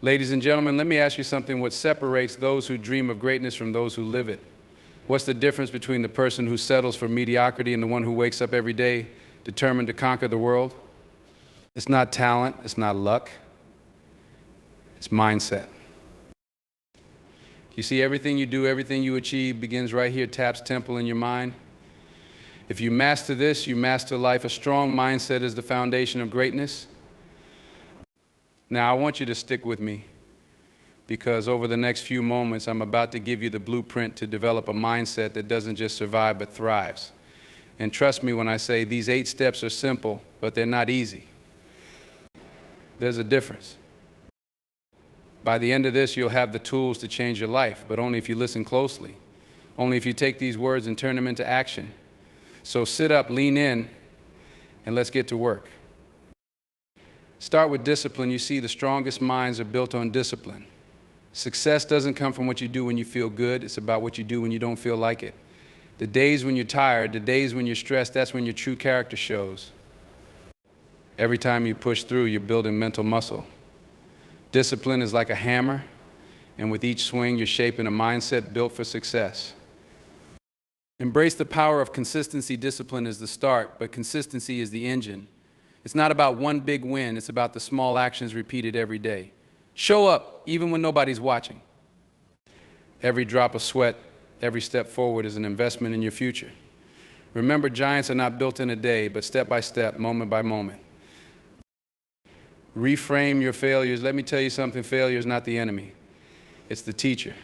Ladies and gentlemen, let me ask you something. What separates those who dream of greatness from those who live it? What's the difference between the person who settles for mediocrity and the one who wakes up every day determined to conquer the world? It's not talent, it's not luck, it's mindset. You see, everything you do, everything you achieve begins right here, Taps Temple in your mind. If you master this, you master life. A strong mindset is the foundation of greatness. Now, I want you to stick with me, because over the next few moments, I'm about to give you the blueprint to develop a mindset that doesn't just survive, but thrives. And trust me when I say these 8 steps are simple, but they're not easy. There's a difference. By the end of this, you'll have the tools to change your life, but only if you listen closely. Only if you take these words and turn them into action. So sit up, lean in, and let's get to work. Start with discipline. You see, the strongest minds are built on discipline. Success doesn't come from what you do when you feel good. It's about what you do when you don't feel like it. The days when you're tired, the days when you're stressed, that's when your true character shows. Every time you push through, you're building mental muscle. Discipline is like a hammer, and with each swing, you're shaping a mindset built for success. Embrace the power of consistency. Discipline is the start, but consistency is the engine. It's not about one big win, it's about the small actions repeated every day. Show up, even when nobody's watching. Every drop of sweat, every step forward is an investment in your future. Remember, giants are not built in a day, but step by step, moment by moment. Reframe your failures. Let me tell you something, failure is not the enemy. It's the teacher.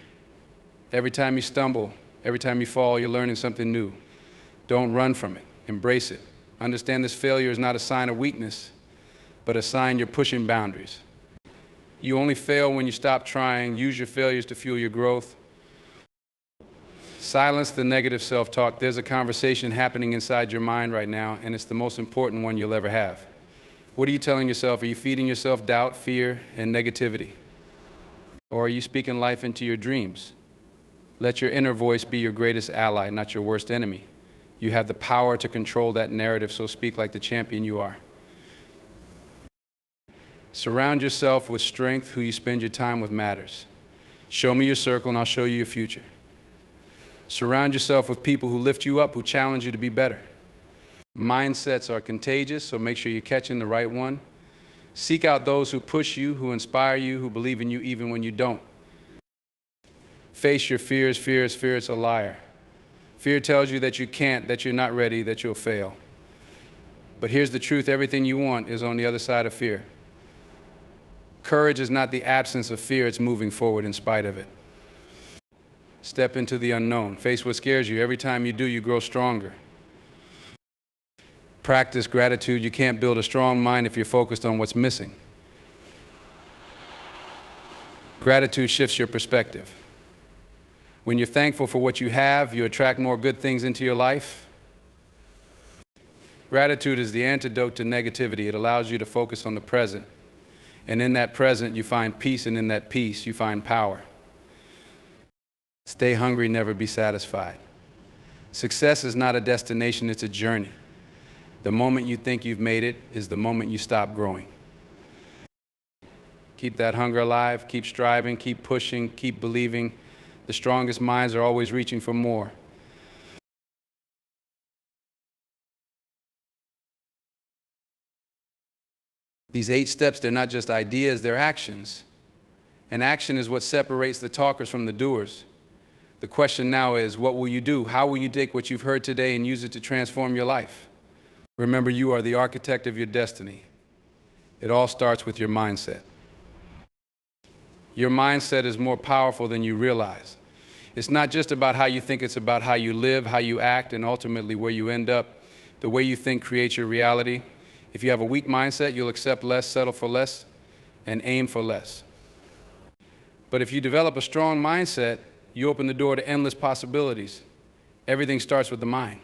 Every time you stumble, every time you fall, you're learning something new. Don't run from it. Embrace it. Understand this failure is not a sign of weakness, but a sign you're pushing boundaries. You only fail when you stop trying. Use your failures to fuel your growth. Silence the negative self-talk. There's a conversation happening inside your mind right now, and it's the most important one you'll ever have. What are you telling yourself? Are you feeding yourself doubt, fear, and negativity? Or are you speaking life into your dreams? Let your inner voice be your greatest ally, not your worst enemy. You have the power to control that narrative, so speak like the champion you are. Surround yourself with strength. Who you spend your time with matters. Show me your circle and I'll show you your future. Surround yourself with people who lift you up, who challenge you to be better. Mindsets are contagious, so make sure you're catching the right one. Seek out those who push you, who inspire you, who believe in you even when you don't. Face your fears. Fear is a liar. Fear tells you that you can't, that you're not ready, that you'll fail. But here's the truth, everything you want is on the other side of fear. Courage is not the absence of fear, it's moving forward in spite of it. Step into the unknown. Face what scares you. Every time you do, you grow stronger. Practice gratitude. You can't build a strong mind if you're focused on what's missing. Gratitude shifts your perspective. When you're thankful for what you have, you attract more good things into your life. Gratitude is the antidote to negativity. It allows you to focus on the present. And in that present, you find peace, and in that peace, you find power. Stay hungry, never be satisfied. Success is not a destination, it's a journey. The moment you think you've made it is the moment you stop growing. Keep that hunger alive, keep striving, keep pushing, keep believing. The strongest minds are always reaching for more. These 8 steps, they're not just ideas, they're actions. And action is what separates the talkers from the doers. The question now is, what will you do? How will you take what you've heard today and use it to transform your life? Remember, you are the architect of your destiny. It all starts with your mindset. Your mindset is more powerful than you realize. It's not just about how you think, it's about how you live, how you act, and ultimately where you end up. The way you think creates your reality. If you have a weak mindset, you'll accept less, settle for less, and aim for less. But if you develop a strong mindset, you open the door to endless possibilities. Everything starts with the mind.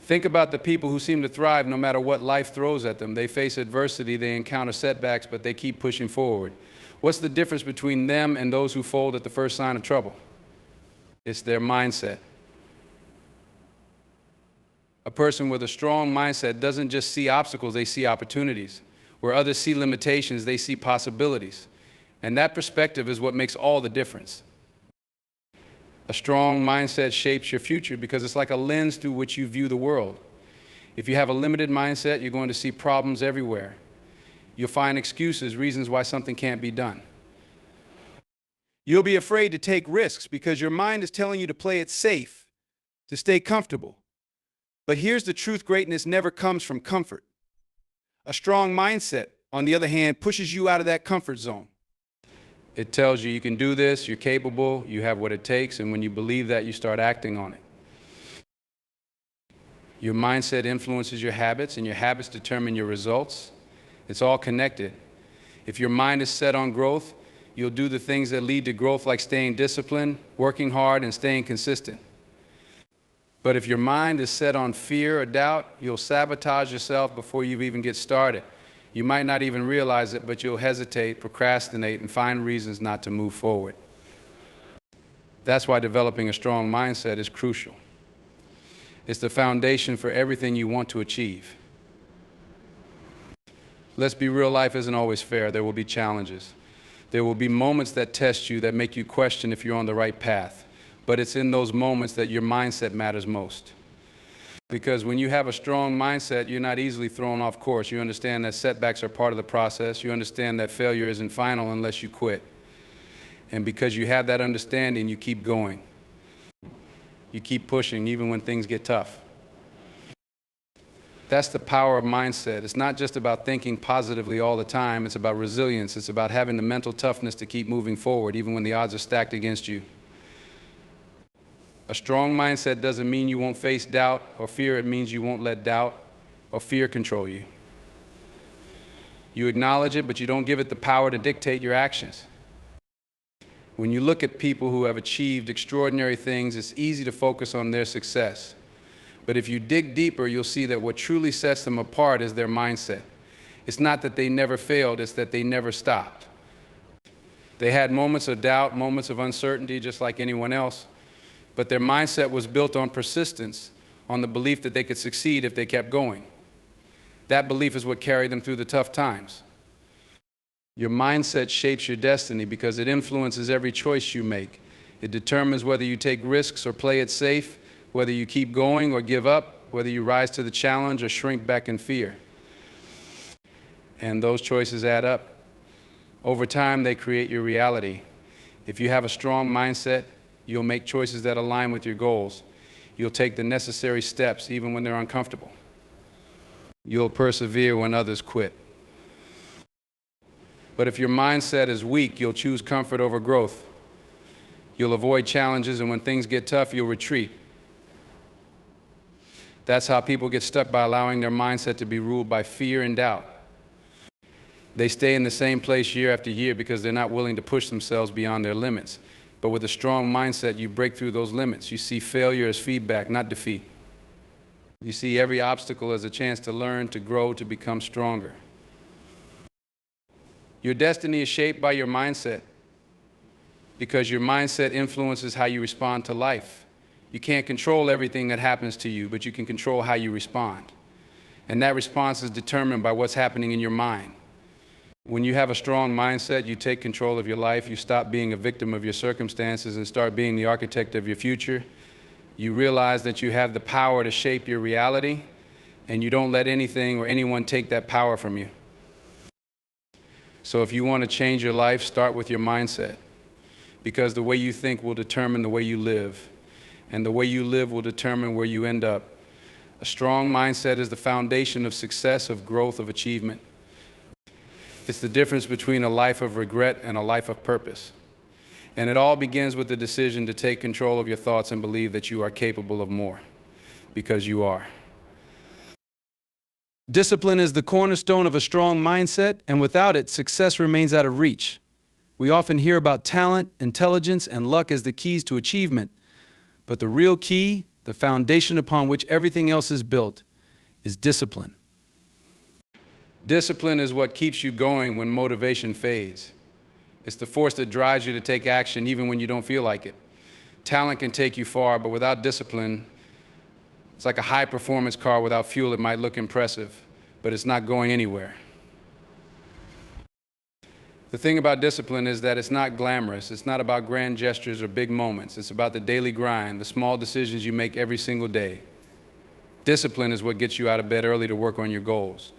Think about the people who seem to thrive no matter what life throws at them. They face adversity, they encounter setbacks, but they keep pushing forward. What's the difference between them and those who fold at the first sign of trouble? It's their mindset. A person with a strong mindset doesn't just see obstacles, they see opportunities. Where others see limitations, they see possibilities. And that perspective is what makes all the difference. A strong mindset shapes your future because it's like a lens through which you view the world. If you have a limited mindset, you're going to see problems everywhere. You'll find excuses, reasons why something can't be done. You'll be afraid to take risks because your mind is telling you to play it safe, to stay comfortable. But here's the truth: greatness never comes from comfort. A strong mindset, on the other hand, pushes you out of that comfort zone. It tells you can do this, you're capable, you have what it takes, and when you believe that, you start acting on it. Your mindset influences your habits, and your habits determine your results. It's all connected. If your mind is set on growth, you'll do the things that lead to growth, like staying disciplined, working hard, and staying consistent. But if your mind is set on fear or doubt, you'll sabotage yourself before you even get started. You might not even realize it, but you'll hesitate, procrastinate, and find reasons not to move forward. That's why developing a strong mindset is crucial. It's the foundation for everything you want to achieve. Let's be real, life isn't always fair. There will be challenges. There will be moments that test you, that make you question if you're on the right path. But it's in those moments that your mindset matters most. Because when you have a strong mindset, you're not easily thrown off course. You understand that setbacks are part of the process. You understand that failure isn't final unless you quit. And because you have that understanding, you keep going. You keep pushing even when things get tough. That's the power of mindset. It's not just about thinking positively all the time. It's about resilience. It's about having the mental toughness to keep moving forward even when the odds are stacked against you. A strong mindset doesn't mean you won't face doubt or fear. It means you won't let doubt or fear control you. You acknowledge it, but you don't give it the power to dictate your actions. When you look at people who have achieved extraordinary things, it's easy to focus on their success. But if you dig deeper, you'll see that what truly sets them apart is their mindset. It's not that they never failed, it's that they never stopped. They had moments of doubt, moments of uncertainty, just like anyone else. But their mindset was built on persistence, on the belief that they could succeed if they kept going. That belief is what carried them through the tough times. Your mindset shapes your destiny because it influences every choice you make. It determines whether you take risks or play it safe, whether you keep going or give up, whether you rise to the challenge or shrink back in fear. And those choices add up. Over time, they create your reality. If you have a strong mindset, you'll make choices that align with your goals. You'll take the necessary steps even when they're uncomfortable. You'll persevere when others quit. But if your mindset is weak, you'll choose comfort over growth. You'll avoid challenges, and when things get tough, you'll retreat. That's how people get stuck, by allowing their mindset to be ruled by fear and doubt. They stay in the same place year after year because they're not willing to push themselves beyond their limits. But with a strong mindset, you break through those limits. You see failure as feedback, not defeat. You see every obstacle as a chance to learn, to grow, to become stronger. Your destiny is shaped by your mindset because your mindset influences how you respond to life. You can't control everything that happens to you, but you can control how you respond. And that response is determined by what's happening in your mind. When you have a strong mindset, you take control of your life. You stop being a victim of your circumstances and start being the architect of your future. You realize that you have the power to shape your reality, and you don't let anything or anyone take that power from you. So if you want to change your life, start with your mindset, because the way you think will determine the way you live, and the way you live will determine where you end up. A strong mindset is the foundation of success, of growth, of achievement. It's the difference between a life of regret and a life of purpose. And it all begins with the decision to take control of your thoughts and believe that you are capable of more, because you are. Discipline is the cornerstone of a strong mindset, and without it, success remains out of reach. We often hear about talent, intelligence, and luck as the keys to achievement. But the real key, the foundation upon which everything else is built, is discipline. Discipline is what keeps you going when motivation fades. It's the force that drives you to take action even when you don't feel like it. Talent can take you far, but without discipline, it's like a high-performance car without fuel. It might look impressive, but it's not going anywhere. The thing about discipline is that it's not glamorous. It's not about grand gestures or big moments. It's about the daily grind, the small decisions you make every single day. Discipline is what gets you out of bed early to work on your goals.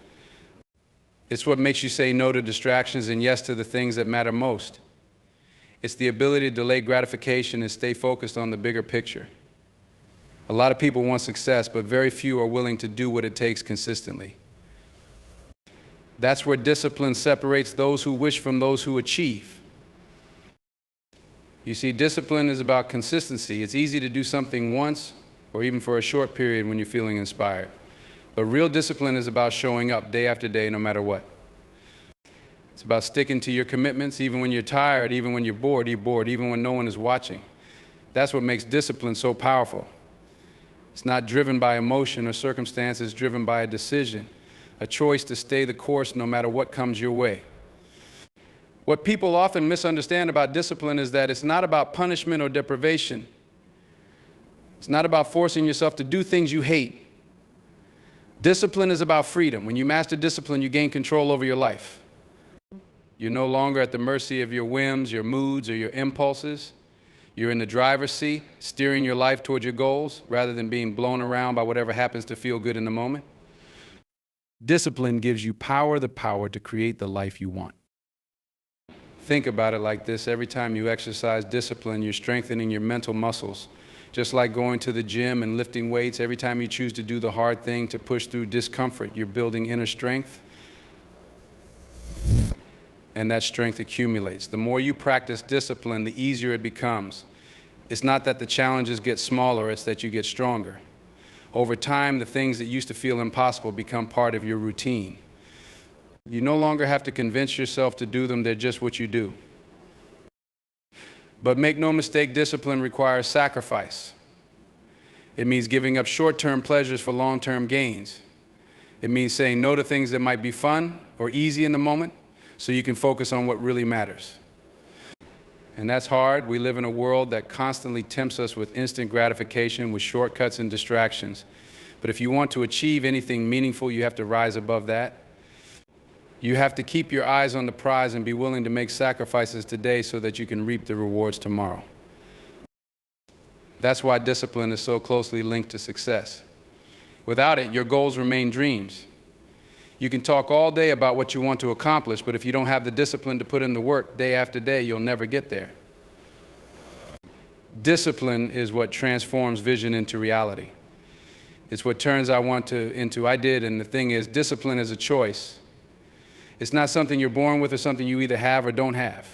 It's what makes you say no to distractions and yes to the things that matter most. It's the ability to delay gratification and stay focused on the bigger picture. A lot of people want success, but very few are willing to do what it takes consistently. That's where discipline separates those who wish from those who achieve. You see, discipline is about consistency. It's easy to do something once or even for a short period when you're feeling inspired. But real discipline is about showing up day after day, no matter what. It's about sticking to your commitments, even when you're tired, even when you're bored, even when no one is watching. That's what makes discipline so powerful. It's not driven by emotion or circumstance, it's driven by a decision, a choice to stay the course no matter what comes your way. What people often misunderstand about discipline is that it's not about punishment or deprivation. It's not about forcing yourself to do things you hate. Discipline is about freedom. When you master discipline, you gain control over your life. You're no longer at the mercy of your whims, your moods, or your impulses. You're in the driver's seat, steering your life towards your goals, rather than being blown around by whatever happens to feel good in the moment. Discipline gives you the power to create the life you want. Think about it like this. Every time you exercise discipline, you're strengthening your mental muscles. Just like going to the gym and lifting weights, every time you choose to do the hard thing to push through discomfort, you're building inner strength. And that strength accumulates. The more you practice discipline, the easier it becomes. It's not that the challenges get smaller, it's that you get stronger. Over time, the things that used to feel impossible become part of your routine. You no longer have to convince yourself to do them, they're just what you do. But make no mistake, discipline requires sacrifice. It means giving up short-term pleasures for long-term gains. It means saying no to things that might be fun or easy in the moment, so you can focus on what really matters. And that's hard. We live in a world that constantly tempts us with instant gratification, with shortcuts and distractions. But if you want to achieve anything meaningful, you have to rise above that. You have to keep your eyes on the prize and be willing to make sacrifices today so that you can reap the rewards tomorrow. That's why discipline is so closely linked to success. Without it, your goals remain dreams. You can talk all day about what you want to accomplish, but if you don't have the discipline to put in the work day after day, you'll never get there. Discipline is what transforms vision into reality. It's what turns I want to into I did, and the thing is, discipline is a choice. It's not something you're born with or something you either have or don't have.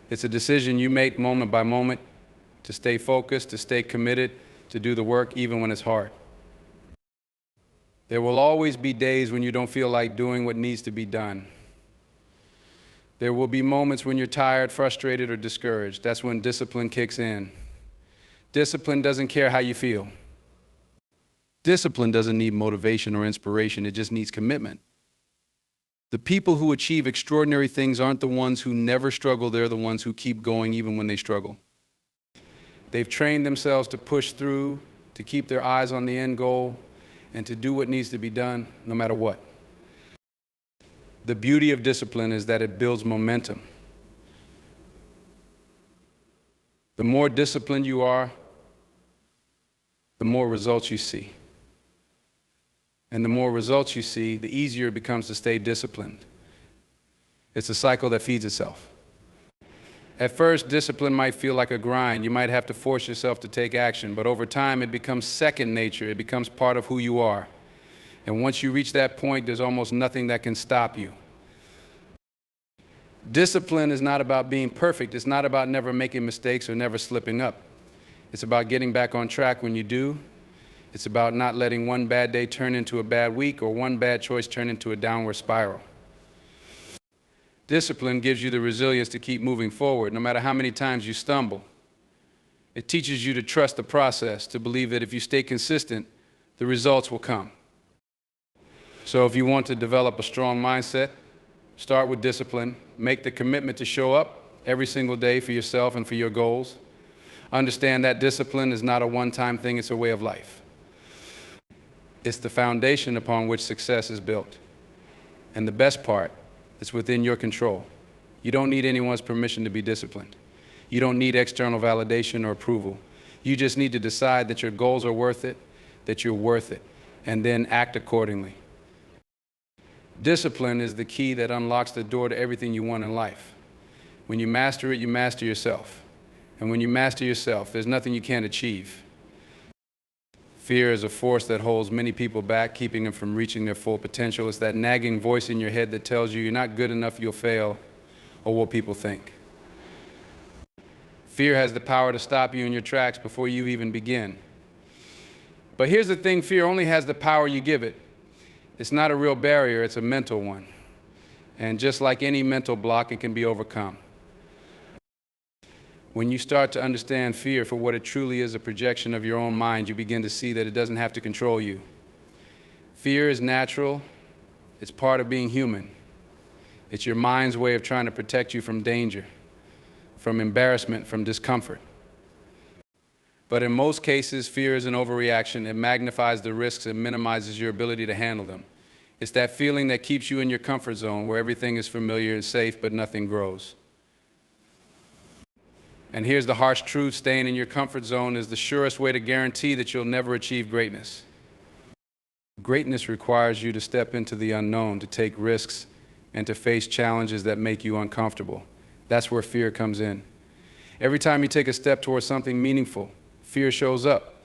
It's a decision you make moment by moment to stay focused, to stay committed, to do the work even when it's hard. There will always be days when you don't feel like doing what needs to be done. There will be moments when you're tired, frustrated, or discouraged. That's when discipline kicks in. Discipline doesn't care how you feel. Discipline doesn't need motivation or inspiration, it just needs commitment. The people who achieve extraordinary things aren't the ones who never struggle, they're the ones who keep going even when they struggle. They've trained themselves to push through, to keep their eyes on the end goal, and to do what needs to be done no matter what. The beauty of discipline is that it builds momentum. The more disciplined you are, the more results you see. And the more results you see, the easier it becomes to stay disciplined. It's a cycle that feeds itself. At first, discipline might feel like a grind. You might have to force yourself to take action, but over time it becomes second nature. It becomes part of who you are. And once you reach that point, there's almost nothing that can stop you. Discipline is not about being perfect. It's not about never making mistakes or never slipping up. It's about getting back on track when you do. It's about not letting one bad day turn into a bad week or one bad choice turn into a downward spiral. Discipline gives you the resilience to keep moving forward, no matter how many times you stumble. It teaches you to trust the process, to believe that if you stay consistent, the results will come. So if you want to develop a strong mindset, start with discipline. Make the commitment to show up every single day for yourself and for your goals. Understand that discipline is not a one-time thing, it's a way of life. It's the foundation upon which success is built. And the best part, It's within your control. You don't need anyone's permission to be disciplined. You don't need external validation or approval. You just need to decide that your goals are worth it, that you're worth it, and then act accordingly. Discipline is the key that unlocks the door to everything you want in life. When you master it, you master yourself. And when you master yourself, there's nothing you can't achieve. Fear is a force that holds many people back, keeping them from reaching their full potential. It's that nagging voice in your head that tells you you're not good enough, you'll fail, or what people think. Fear has the power to stop you in your tracks before you even begin. But here's the thing, fear only has the power you give it. It's not a real barrier, it's a mental one. And just like any mental block, it can be overcome. When you start to understand fear for what it truly is, a projection of your own mind, you begin to see that it doesn't have to control you. Fear is natural. It's part of being human. It's your mind's way of trying to protect you from danger, from embarrassment, from discomfort. But in most cases, fear is an overreaction. It magnifies the risks and minimizes your ability to handle them. It's that feeling that keeps you in your comfort zone where everything is familiar and safe, but nothing grows. And here's the harsh truth, staying in your comfort zone is the surest way to guarantee that you'll never achieve greatness. Greatness requires you to step into the unknown, to take risks, and to face challenges that make you uncomfortable. That's where fear comes in. Every time you take a step towards something meaningful, fear shows up.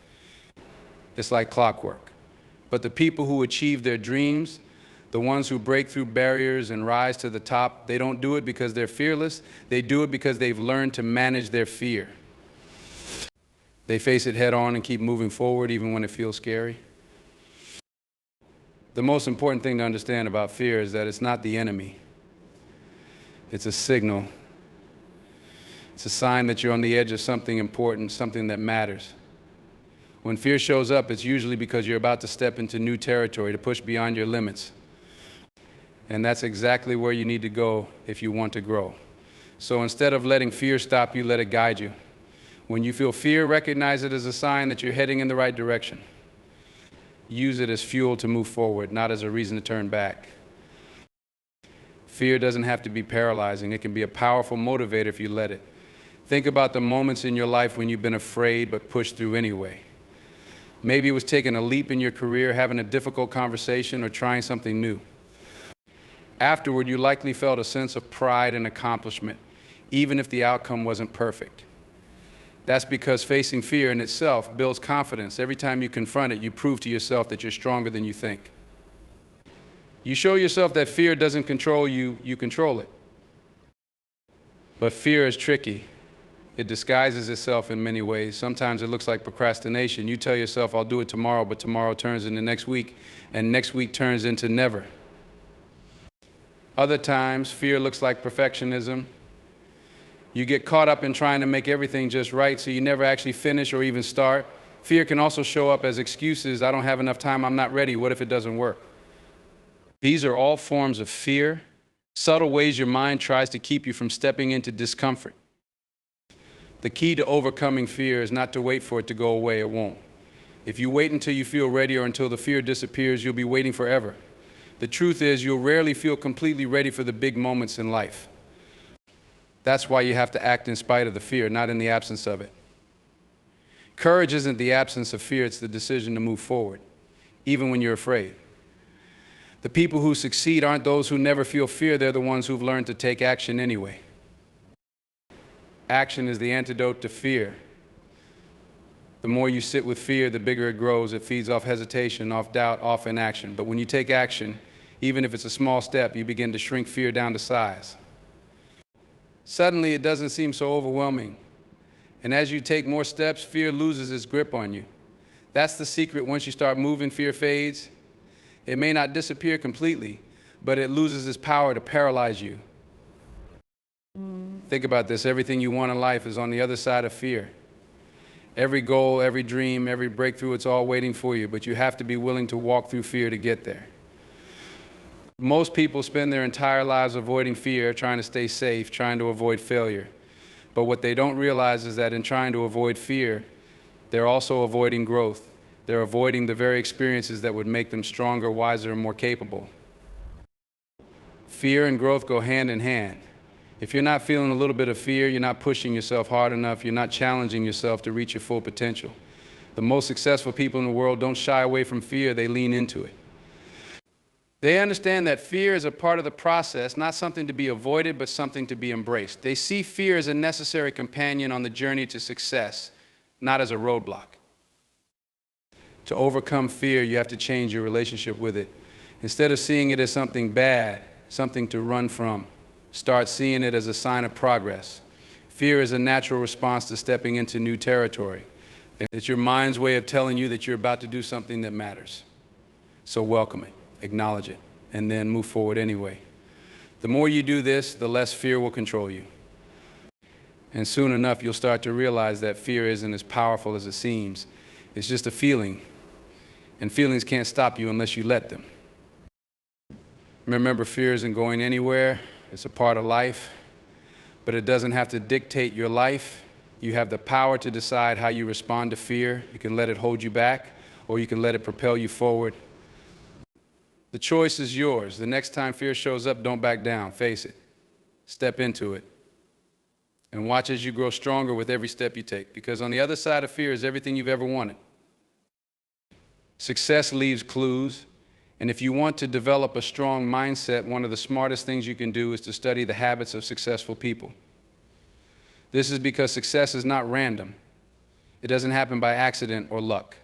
It's like clockwork. But the people who achieve their dreams, the ones who break through barriers and rise to the top, they don't do it because they're fearless. They do it because they've learned to manage their fear. They face it head on and keep moving forward even when it feels scary. The most important thing to understand about fear is that it's not the enemy. It's a signal. It's a sign that you're on the edge of something important, something that matters. When fear shows up, it's usually because you're about to step into new territory, to push beyond your limits. And that's exactly where you need to go if you want to grow. So instead of letting fear stop you, let it guide you. When you feel fear, recognize it as a sign that you're heading in the right direction. Use it as fuel to move forward, not as a reason to turn back. Fear doesn't have to be paralyzing. It can be a powerful motivator if you let it. Think about the moments in your life when you've been afraid but pushed through anyway. Maybe it was taking a leap in your career, having a difficult conversation, or trying something new. Afterward, you likely felt a sense of pride and accomplishment, even if the outcome wasn't perfect. That's because facing fear in itself builds confidence. Every time you confront it, you prove to yourself that you're stronger than you think. You show yourself that fear doesn't control you, you control it. But fear is tricky. It disguises itself in many ways. Sometimes it looks like procrastination. You tell yourself, I'll do it tomorrow, but tomorrow turns into next week, and next week turns into never. Other times, fear looks like perfectionism. You get caught up in trying to make everything just right, so you never actually finish or even start. Fear can also show up as excuses. I don't have enough time, I'm not ready, what if it doesn't work? These are all forms of fear, subtle ways your mind tries to keep you from stepping into discomfort. The key to overcoming fear is not to wait for it to go away, it won't. If you wait until you feel ready or until the fear disappears, you'll be waiting forever. The truth is, you'll rarely feel completely ready for the big moments in life. That's why you have to act in spite of the fear, not in the absence of it. Courage isn't the absence of fear, it's the decision to move forward, even when you're afraid. The people who succeed aren't those who never feel fear, they're the ones who've learned to take action anyway. Action is the antidote to fear. The more you sit with fear, the bigger it grows. It feeds off hesitation, off doubt, off inaction. But when you take action, even if it's a small step, you begin to shrink fear down to size. Suddenly, it doesn't seem so overwhelming. And as you take more steps, fear loses its grip on you. That's the secret. Once you start moving, fear fades. It may not disappear completely, but it loses its power to paralyze you. Think about this. Everything you want in life is on the other side of fear. Every goal, every dream, every breakthrough, it's all waiting for you, but you have to be willing to walk through fear to get there. Most people spend their entire lives avoiding fear, trying to stay safe, trying to avoid failure. But what they don't realize is that in trying to avoid fear, they're also avoiding growth. They're avoiding the very experiences that would make them stronger, wiser, and more capable. Fear and growth go hand in hand. If you're not feeling a little bit of fear, you're not pushing yourself hard enough, you're not challenging yourself to reach your full potential. The most successful people in the world don't shy away from fear, they lean into it. They understand that fear is a part of the process, not something to be avoided, but something to be embraced. They see fear as a necessary companion on the journey to success, not as a roadblock. To overcome fear, you have to change your relationship with it. Instead of seeing it as something bad, something to run from, start seeing it as a sign of progress. Fear is a natural response to stepping into new territory. It's your mind's way of telling you that you're about to do something that matters. So welcome it, acknowledge it, and then move forward anyway. The more you do this, the less fear will control you. And soon enough, you'll start to realize that fear isn't as powerful as it seems. It's just a feeling, and feelings can't stop you unless you let them. Remember, fear isn't going anywhere. It's a part of life, but it doesn't have to dictate your life. You have the power to decide how you respond to fear. You can let it hold you back, or you can let it propel you forward. The choice is yours. The next time fear shows up, don't back down. Face it. Step into it. And watch as you grow stronger with every step you take, because on the other side of fear is everything you've ever wanted. Success leaves clues. And if you want to develop a strong mindset, one of the smartest things you can do is to study the habits of successful people. This is because success is not random. It doesn't happen by accident or luck.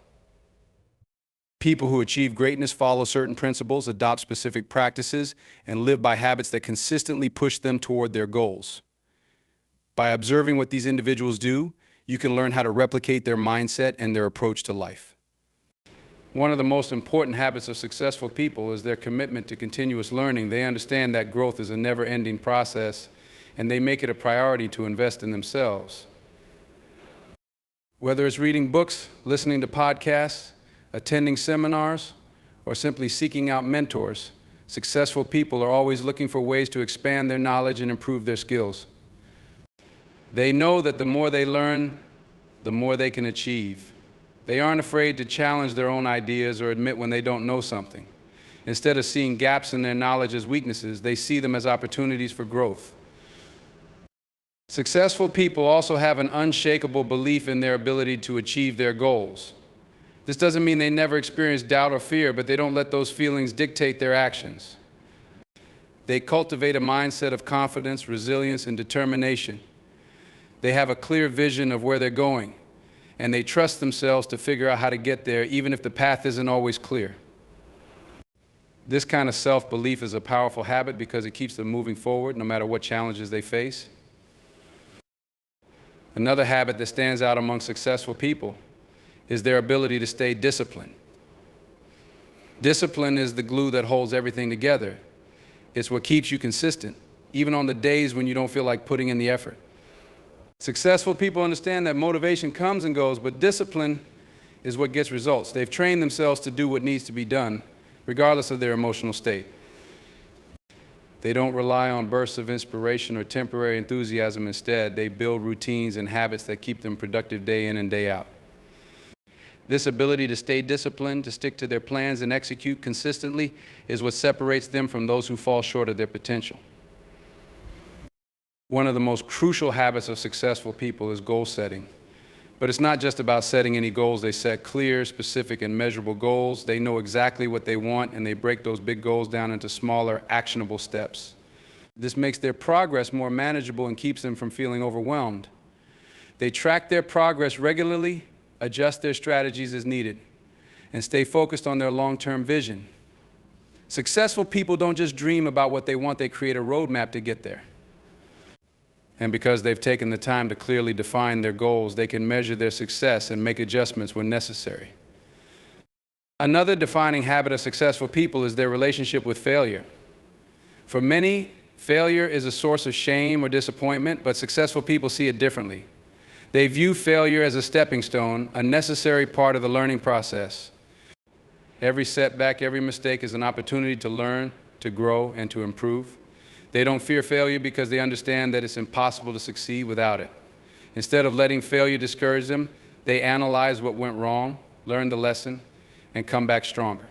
People who achieve greatness follow certain principles, adopt specific practices, and live by habits that consistently push them toward their goals. By observing what these individuals do, you can learn how to replicate their mindset and their approach to life. One of the most important habits of successful people is their commitment to continuous learning. They understand that growth is a never-ending process, and they make it a priority to invest in themselves. Whether it's reading books, listening to podcasts, attending seminars, or simply seeking out mentors, successful people are always looking for ways to expand their knowledge and improve their skills. They know that the more they learn, the more they can achieve. They aren't afraid to challenge their own ideas or admit when they don't know something. Instead of seeing gaps in their knowledge as weaknesses, they see them as opportunities for growth. Successful people also have an unshakable belief in their ability to achieve their goals. This doesn't mean they never experience doubt or fear, but they don't let those feelings dictate their actions. They cultivate a mindset of confidence, resilience, and determination. They have a clear vision of where they're going, and they trust themselves to figure out how to get there, even if the path isn't always clear. This kind of self-belief is a powerful habit because it keeps them moving forward no matter what challenges they face. Another habit that stands out among successful people is their ability to stay disciplined. Discipline is the glue that holds everything together. It's what keeps you consistent, even on the days when you don't feel like putting in the effort. Successful people understand that motivation comes and goes, but discipline is what gets results. They've trained themselves to do what needs to be done, regardless of their emotional state. They don't rely on bursts of inspiration or temporary enthusiasm. Instead, they build routines and habits that keep them productive day in and day out. This ability to stay disciplined, to stick to their plans and execute consistently is what separates them from those who fall short of their potential. One of the most crucial habits of successful people is goal setting. But it's not just about setting any goals. They set clear, specific, and measurable goals. They know exactly what they want, and they break those big goals down into smaller, actionable steps. This makes their progress more manageable and keeps them from feeling overwhelmed. They track their progress regularly, adjust their strategies as needed, and stay focused on their long-term vision. Successful people don't just dream about what they want, they create a roadmap to get there. And because they've taken the time to clearly define their goals, they can measure their success and make adjustments when necessary. Another defining habit of successful people is their relationship with failure. For many, failure is a source of shame or disappointment, but successful people see it differently. They view failure as a stepping stone, a necessary part of the learning process. Every setback, every mistake is an opportunity to learn, to grow, and to improve. They don't fear failure because they understand that it's impossible to succeed without it. Instead of letting failure discourage them, they analyze what went wrong, learn the lesson, and come back stronger.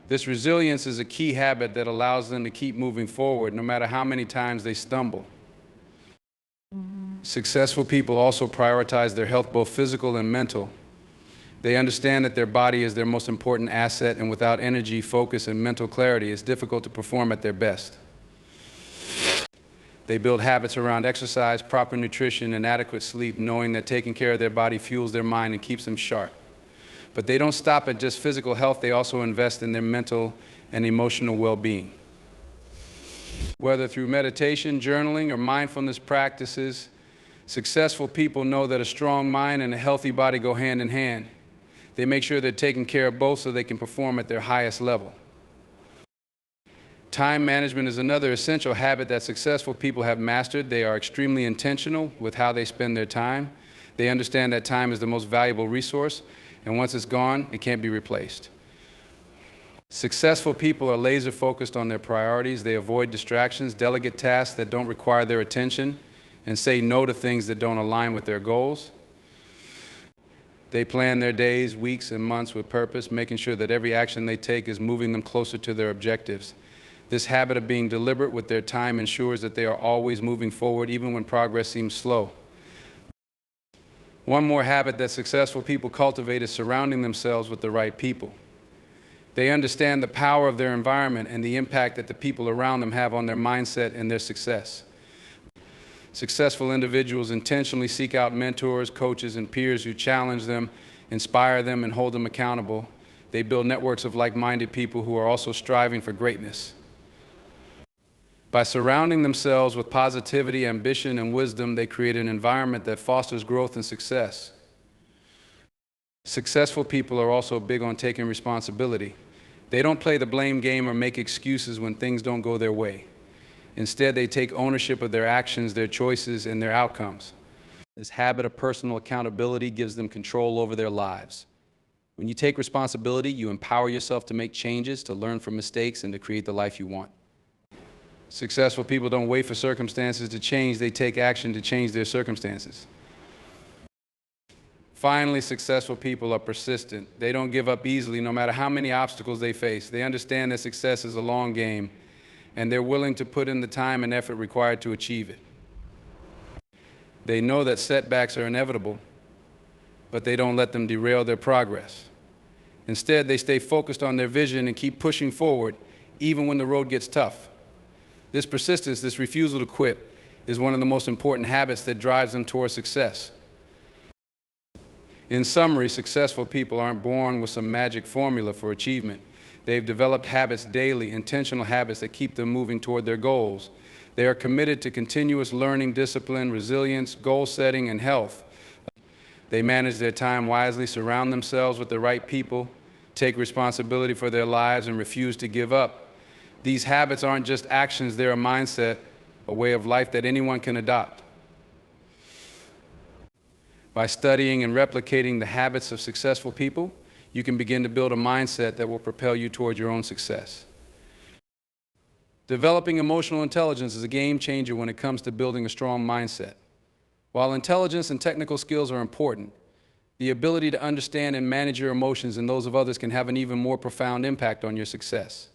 This resilience is a key habit that allows them to keep moving forward no matter how many times they stumble. Successful people also prioritize their health, both physical and mental. They understand that their body is their most important asset, and without energy, focus, and mental clarity, it's difficult to perform at their best. They build habits around exercise, proper nutrition, and adequate sleep, knowing that taking care of their body fuels their mind and keeps them sharp. But they don't stop at just physical health, they also invest in their mental and emotional well-being. Whether through meditation, journaling, or mindfulness practices, successful people know that a strong mind and a healthy body go hand in hand. They make sure they're taking care of both so they can perform at their highest level. Time management is another essential habit that successful people have mastered. They are extremely intentional with how they spend their time. They understand that time is the most valuable resource, and once it's gone, it can't be replaced. Successful people are laser focused on their priorities. They avoid distractions, delegate tasks that don't require their attention, and say no to things that don't align with their goals. They plan their days, weeks, and months with purpose, making sure that every action they take is moving them closer to their objectives. This habit of being deliberate with their time ensures that they are always moving forward, even when progress seems slow. One more habit that successful people cultivate is surrounding themselves with the right people. They understand the power of their environment and the impact that the people around them have on their mindset and their success. Successful individuals intentionally seek out mentors, coaches, and peers who challenge them, inspire them, and hold them accountable. They build networks of like-minded people who are also striving for greatness. By surrounding themselves with positivity, ambition, and wisdom, they create an environment that fosters growth and success. Successful people are also big on taking responsibility. They don't play the blame game or make excuses when things don't go their way. Instead, they take ownership of their actions, their choices, and their outcomes. This habit of personal accountability gives them control over their lives. When you take responsibility, you empower yourself to make changes, to learn from mistakes, and to create the life you want. Successful people don't wait for circumstances to change, they take action to change their circumstances. Finally, successful people are persistent. They don't give up easily, no matter how many obstacles they face. They understand that success is a long game, and they're willing to put in the time and effort required to achieve it. They know that setbacks are inevitable, but they don't let them derail their progress. Instead, they stay focused on their vision and keep pushing forward, even when the road gets tough. This persistence, this refusal to quit, is one of the most important habits that drives them towards success. In summary, successful people aren't born with some magic formula for achievement. They've developed habits daily, intentional habits that keep them moving toward their goals. They are committed to continuous learning, discipline, resilience, goal setting, and health. They manage their time wisely, surround themselves with the right people, take responsibility for their lives, and refuse to give up. These habits aren't just actions, they're a mindset, a way of life that anyone can adopt. By studying and replicating the habits of successful people, you can begin to build a mindset that will propel you toward your own success. Developing emotional intelligence is a game changer when it comes to building a strong mindset. While intelligence and technical skills are important, the ability to understand and manage your emotions and those of others can have an even more profound impact on your success.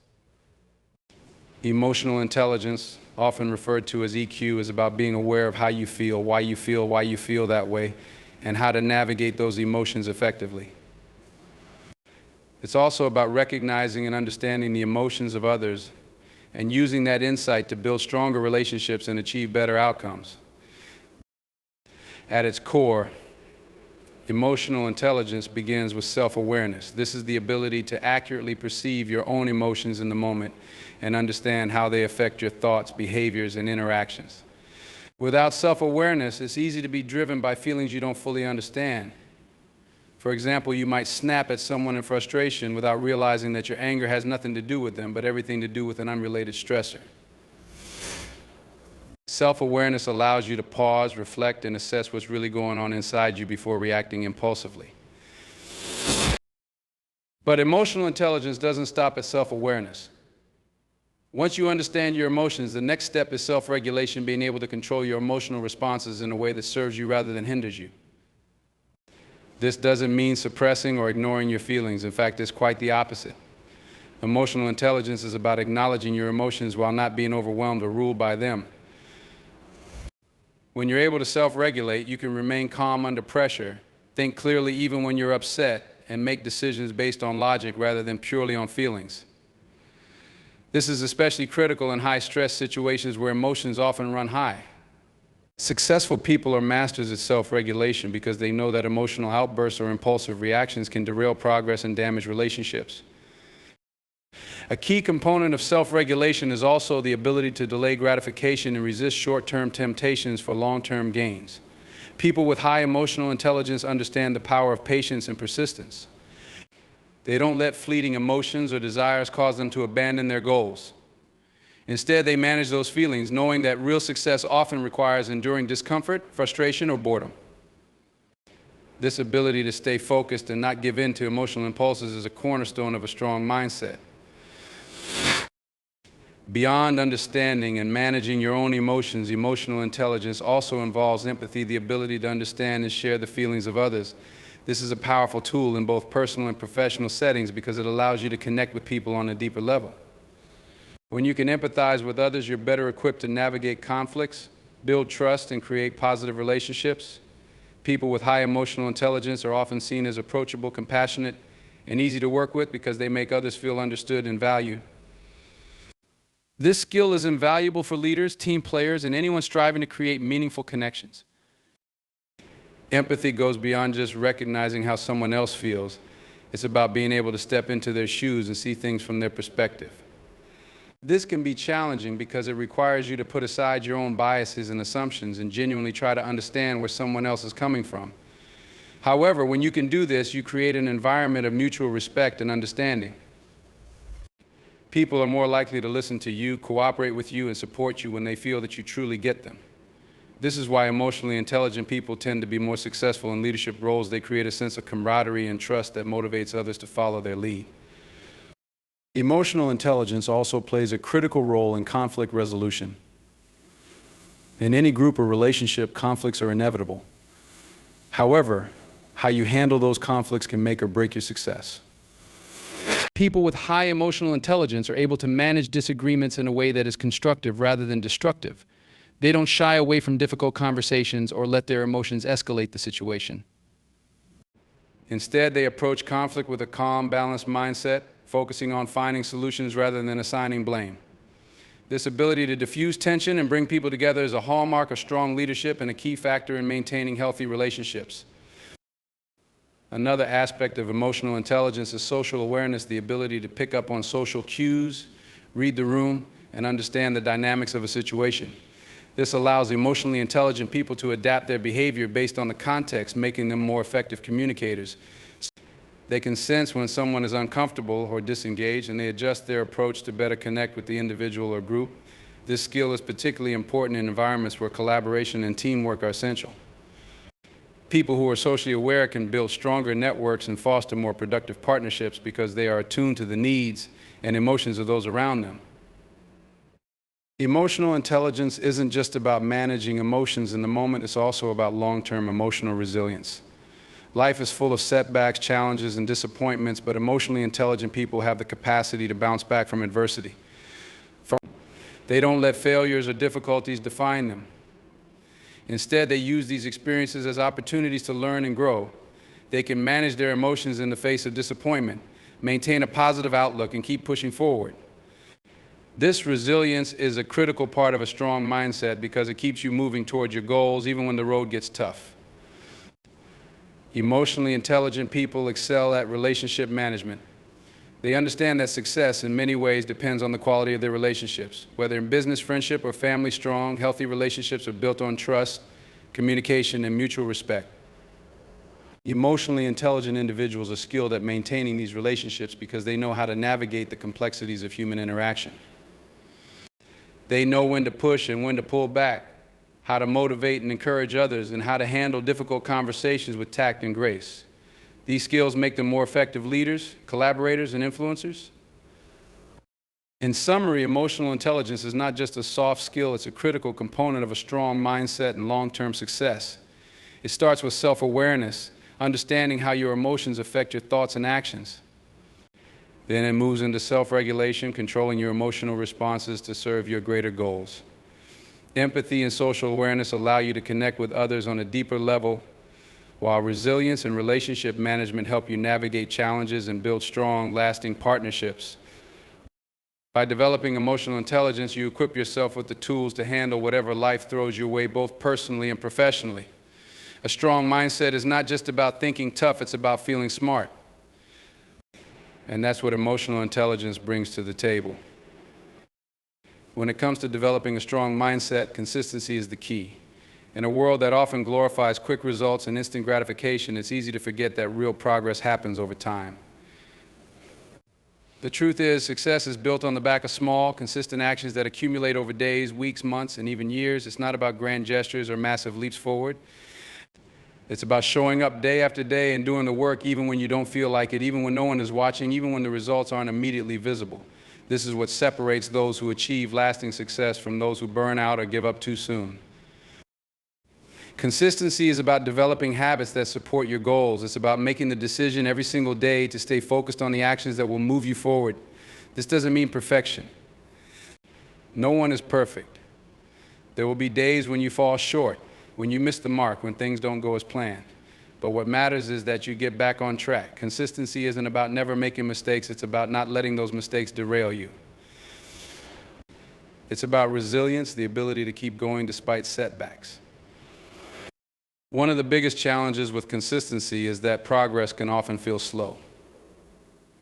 Emotional intelligence, often referred to as EQ, is about being aware of how you feel, why you feel that way, and how to navigate those emotions effectively. It's also about recognizing and understanding the emotions of others and using that insight to build stronger relationships and achieve better outcomes. At its core, emotional intelligence begins with self-awareness. This is the ability to accurately perceive your own emotions in the moment and understand how they affect your thoughts, behaviors, and interactions. Without self-awareness, it's easy to be driven by feelings you don't fully understand. For example, you might snap at someone in frustration without realizing that your anger has nothing to do with them, but everything to do with an unrelated stressor. Self-awareness allows you to pause, reflect, and assess what's really going on inside you before reacting impulsively. But emotional intelligence doesn't stop at self-awareness. Once you understand your emotions, the next step is self-regulation, being able to control your emotional responses in a way that serves you rather than hinders you. This doesn't mean suppressing or ignoring your feelings. In fact, it's quite the opposite. Emotional intelligence is about acknowledging your emotions while not being overwhelmed or ruled by them. When you're able to self-regulate, you can remain calm under pressure, think clearly even when you're upset, and make decisions based on logic rather than purely on feelings. This is especially critical in high-stress situations where emotions often run high. Successful people are masters at self-regulation because they know that emotional outbursts or impulsive reactions can derail progress and damage relationships. A key component of self-regulation is also the ability to delay gratification and resist short-term temptations for long-term gains. People with high emotional intelligence understand the power of patience and persistence. They don't let fleeting emotions or desires cause them to abandon their goals. Instead, they manage those feelings, knowing that real success often requires enduring discomfort, frustration, or boredom. This ability to stay focused and not give in to emotional impulses is a cornerstone of a strong mindset. Beyond understanding and managing your own emotions, emotional intelligence also involves empathy, the ability to understand and share the feelings of others. This is a powerful tool in both personal and professional settings because it allows you to connect with people on a deeper level. When you can empathize with others, you're better equipped to navigate conflicts, build trust, and create positive relationships. People with high emotional intelligence are often seen as approachable, compassionate, and easy to work with because they make others feel understood and valued. This skill is invaluable for leaders, team players, and anyone striving to create meaningful connections. Empathy goes beyond just recognizing how someone else feels. It's about being able to step into their shoes and see things from their perspective. This can be challenging because it requires you to put aside your own biases and assumptions and genuinely try to understand where someone else is coming from. However, when you can do this, you create an environment of mutual respect and understanding. People are more likely to listen to you, cooperate with you, and support you when they feel that you truly get them. This is why emotionally intelligent people tend to be more successful in leadership roles. They create a sense of camaraderie and trust that motivates others to follow their lead. Emotional intelligence also plays a critical role in conflict resolution. In any group or relationship, conflicts are inevitable. However, how you handle those conflicts can make or break your success. People with high emotional intelligence are able to manage disagreements in a way that is constructive rather than destructive. They don't shy away from difficult conversations or let their emotions escalate the situation. Instead, they approach conflict with a calm, balanced mindset, focusing on finding solutions rather than assigning blame. This ability to diffuse tension and bring people together is a hallmark of strong leadership and a key factor in maintaining healthy relationships. Another aspect of emotional intelligence is social awareness, the ability to pick up on social cues, read the room, and understand the dynamics of a situation. This allows emotionally intelligent people to adapt their behavior based on the context, making them more effective communicators. They can sense when someone is uncomfortable or disengaged, and they adjust their approach to better connect with the individual or group. This skill is particularly important in environments where collaboration and teamwork are essential. People who are socially aware can build stronger networks and foster more productive partnerships because they are attuned to the needs and emotions of those around them. Emotional intelligence isn't just about managing emotions in the moment, it's also about long-term emotional resilience. Life is full of setbacks, challenges, and disappointments, but emotionally intelligent people have the capacity to bounce back from adversity. They don't let failures or difficulties define them. Instead, they use these experiences as opportunities to learn and grow. They can manage their emotions in the face of disappointment, maintain a positive outlook, and keep pushing forward. This resilience is a critical part of a strong mindset because it keeps you moving toward your goals even when the road gets tough. Emotionally intelligent people excel at relationship management. They understand that success in many ways depends on the quality of their relationships. Whether in business, friendship, or family, strong, healthy relationships are built on trust, communication, and mutual respect. Emotionally intelligent individuals are skilled at maintaining these relationships because they know how to navigate the complexities of human interaction. They know when to push and when to pull back, how to motivate and encourage others, and how to handle difficult conversations with tact and grace. These skills make them more effective leaders, collaborators, and influencers. In summary, emotional intelligence is not just a soft skill, it's a critical component of a strong mindset and long-term success. It starts with self-awareness, understanding how your emotions affect your thoughts and actions. Then it moves into self-regulation, controlling your emotional responses to serve your greater goals. Empathy and social awareness allow you to connect with others on a deeper level, while resilience and relationship management help you navigate challenges and build strong, lasting partnerships. By developing emotional intelligence, you equip yourself with the tools to handle whatever life throws your way, both personally and professionally. A strong mindset is not just about thinking tough, it's about feeling smart. And that's what emotional intelligence brings to the table. When it comes to developing a strong mindset, consistency is the key. In a world that often glorifies quick results and instant gratification, it's easy to forget that real progress happens over time. The truth is, success is built on the back of small, consistent actions that accumulate over days, weeks, months, and even years. It's not about grand gestures or massive leaps forward. It's about showing up day after day and doing the work even when you don't feel like it, even when no one is watching, even when the results aren't immediately visible. This is what separates those who achieve lasting success from those who burn out or give up too soon. Consistency is about developing habits that support your goals. It's about making the decision every single day to stay focused on the actions that will move you forward. This doesn't mean perfection. No one is perfect. There will be days when you fall short, when you miss the mark, when things don't go as planned. But what matters is that you get back on track. Consistency isn't about never making mistakes. It's about not letting those mistakes derail you. It's about resilience, the ability to keep going despite setbacks. One of the biggest challenges with consistency is that progress can often feel slow.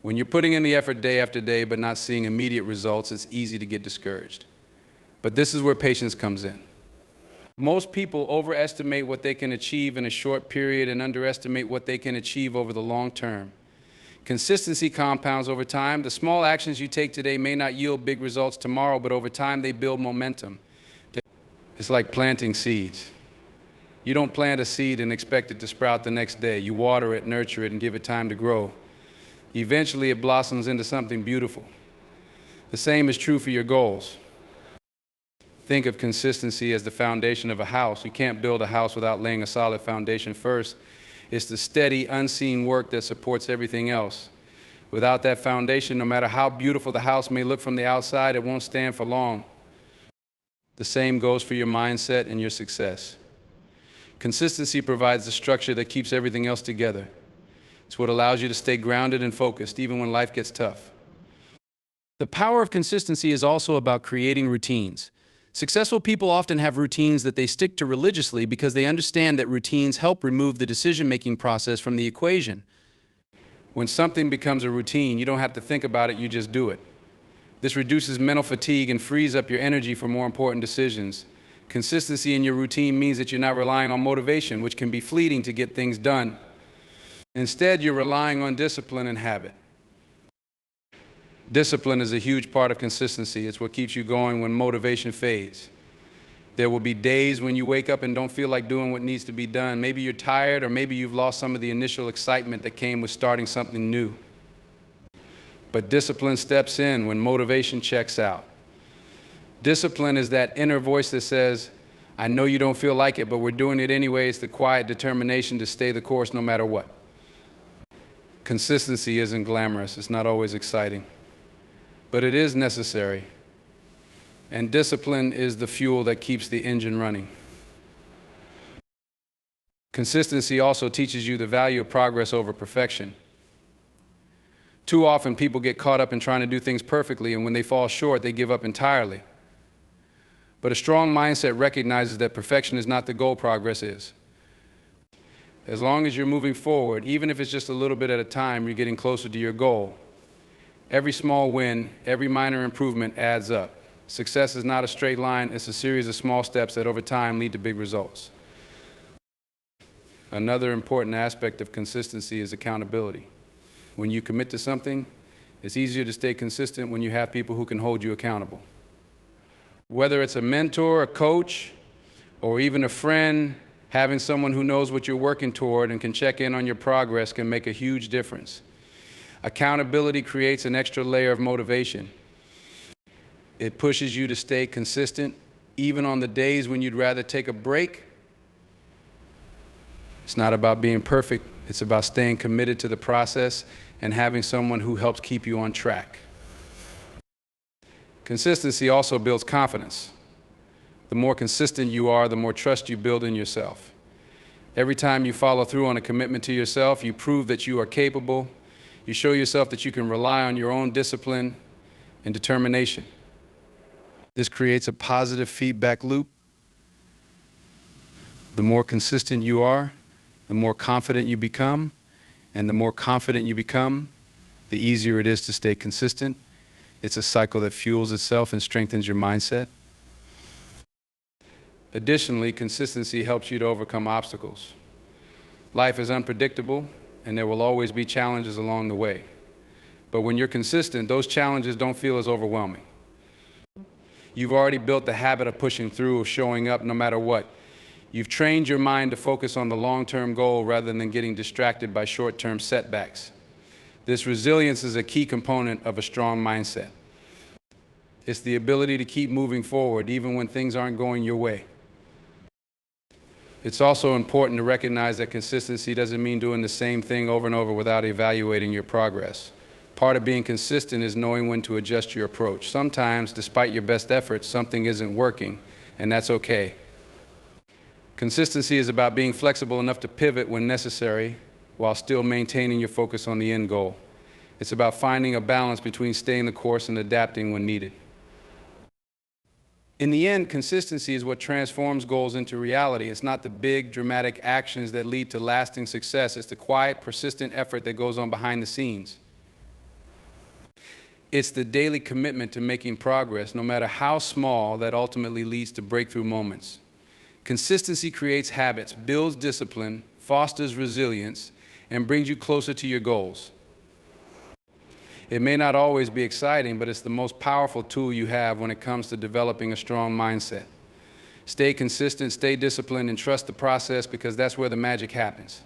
When you're putting in the effort day after day but not seeing immediate results, it's easy to get discouraged. But this is where patience comes in. Most people overestimate what they can achieve in a short period and underestimate what they can achieve over the long term. Consistency compounds over time. The small actions you take today may not yield big results tomorrow, but over time they build momentum. It's like planting seeds. You don't plant a seed and expect it to sprout the next day. You water it, nurture it, and give it time to grow. Eventually, it blossoms into something beautiful. The same is true for your goals. Think of consistency as the foundation of a house. You can't build a house without laying a solid foundation first. It's the steady, unseen work that supports everything else. Without that foundation, no matter how beautiful the house may look from the outside, it won't stand for long. The same goes for your mindset and your success. Consistency provides the structure that keeps everything else together. It's what allows you to stay grounded and focused, even when life gets tough. The power of consistency is also about creating routines. Successful people often have routines that they stick to religiously because they understand that routines help remove the decision-making process from the equation. When something becomes a routine, you don't have to think about it, you just do it. This reduces mental fatigue and frees up your energy for more important decisions. Consistency in your routine means that you're not relying on motivation, which can be fleeting to get things done. Instead, you're relying on discipline and habit. Discipline is a huge part of consistency. It's what keeps you going when motivation fades. There will be days when you wake up and don't feel like doing what needs to be done. Maybe you're tired, or maybe you've lost some of the initial excitement that came with starting something new. But discipline steps in when motivation checks out. Discipline is that inner voice that says, I know you don't feel like it, but we're doing it anyway. It's the quiet determination to stay the course no matter what. Consistency isn't glamorous. It's not always exciting. But it is necessary. And discipline is the fuel that keeps the engine running. Consistency also teaches you the value of progress over perfection. Too often, people get caught up in trying to do things perfectly, and when they fall short, they give up entirely. But a strong mindset recognizes that perfection is not the goal, progress is. As long as you're moving forward, even if it's just a little bit at a time, you're getting closer to your goal. Every small win, every minor improvement adds up. Success is not a straight line, it's a series of small steps that over time lead to big results. Another important aspect of consistency is accountability. When you commit to something, it's easier to stay consistent when you have people who can hold you accountable. Whether it's a mentor, a coach, or even a friend, having someone who knows what you're working toward and can check in on your progress can make a huge difference. Accountability creates an extra layer of motivation. It pushes you to stay consistent, even on the days when you'd rather take a break. It's not about being perfect. It's about staying committed to the process and having someone who helps keep you on track. Consistency also builds confidence. The more consistent you are, the more trust you build in yourself. Every time you follow through on a commitment to yourself, you prove that you are capable. You show yourself that you can rely on your own discipline and determination. This creates a positive feedback loop. The more consistent you are, the more confident you become, and the more confident you become, the easier it is to stay consistent. It's a cycle that fuels itself and strengthens your mindset. Additionally, consistency helps you to overcome obstacles. Life is unpredictable, and there will always be challenges along the way. But when you're consistent, those challenges don't feel as overwhelming. You've already built the habit of pushing through, of showing up no matter what. You've trained your mind to focus on the long-term goal rather than getting distracted by short-term setbacks. This resilience is a key component of a strong mindset. It's the ability to keep moving forward even when things aren't going your way. It's also important to recognize that consistency doesn't mean doing the same thing over and over without evaluating your progress. Part of being consistent is knowing when to adjust your approach. Sometimes, despite your best efforts, something isn't working, and that's okay. Consistency is about being flexible enough to pivot when necessary while still maintaining your focus on the end goal. It's about finding a balance between staying the course and adapting when needed. In the end, consistency is what transforms goals into reality. It's not the big, dramatic actions that lead to lasting success. It's the quiet, persistent effort that goes on behind the scenes. It's the daily commitment to making progress, no matter how small, that ultimately leads to breakthrough moments. Consistency creates habits, builds discipline, fosters resilience, and brings you closer to your goals. It may not always be exciting, but it's the most powerful tool you have when it comes to developing a strong mindset. Stay consistent, stay disciplined, and trust the process, because that's where the magic happens.